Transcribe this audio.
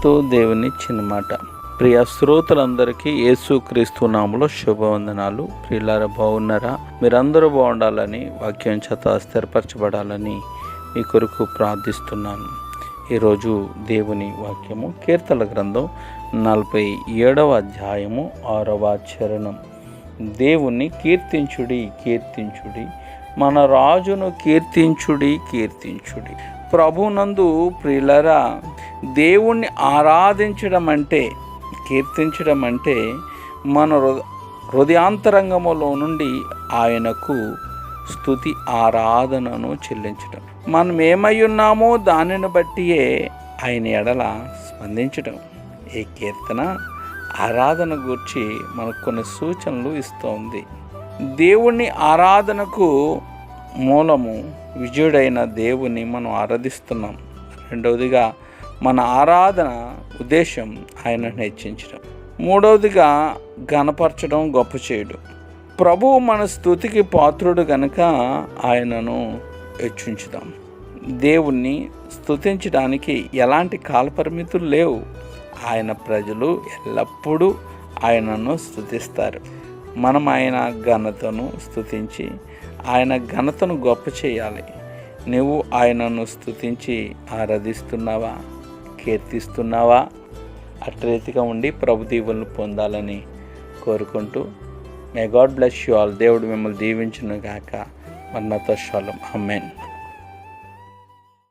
క్రీస్తు దేవుని చిన్న మాట. ప్రియ శ్రోతలందరికీ యేసుక్రీస్తు నామములో శుభవందనాలు. ప్రియులారా, బాగున్నారా? మీరందరూ బాగుండాలని, వాక్యం చేత స్థిరపరచబడాలని మీ కొరకు ప్రార్థిస్తున్నాను. ఈరోజు దేవుని వాక్యము కీర్తనల గ్రంథం 47వ అధ్యాయము 6వ చరణం. దేవుణ్ణి కీర్తించుడి, కీర్తించుడి, మన రాజును కీర్తించుడి, కీర్తించుడి. ప్రభునందు ప్రియులారా, దేవుణ్ణి ఆరాధించడం అంటే, కీర్తించడం అంటే మన హృదయాంతరంగములో నుండి ఆయనకు స్తుతి ఆరాధనను చెల్లించడం. మనం ఏమై ఉన్నామో దానిని బట్టియే ఆయన ఎడల స్పందించడం. ఈ కీర్తన ఆరాధన గురించి మనకు కొన్ని సూచనలు ఇస్తోంది. దేవుణ్ణి ఆరాధనకు మూలము విజయుడైన దేవుని మనం ఆరాధిస్తున్నాం. రెండవదిగా మన ఆరాధన ఉద్దేశం ఆయనను హెచ్చించడం. మూడవదిగా ఘనపరచడం, గొప్ప చేయడం. ప్రభువు మన స్తుతికి పాత్రుడు గనుక ఆయనను హెచ్చించుదాం. దేవుణ్ణి స్తుతించడానికి ఎలాంటి కాలపరిమితులు లేవు. ఆయన ప్రజలు ఎల్లప్పుడూ ఆయనను స్తుతిస్తారు. మనం ఆయన ఘనతను స్తుతించి ఆయన ఘనతను గొప్ప చేయాలి. నువ్వు ఆయనను స్తుతించి ఆరాధిస్తున్నావా, కీర్తిస్తున్నావా? అట్రీతిగా ఉండి ప్రభు దీవెనలు పొందాలని కోరుకుంటూ, may God bless you all. దేవుడు మిమ్మల్ని దీవించును గాక. మన్నత షాలం. ఆమేన్.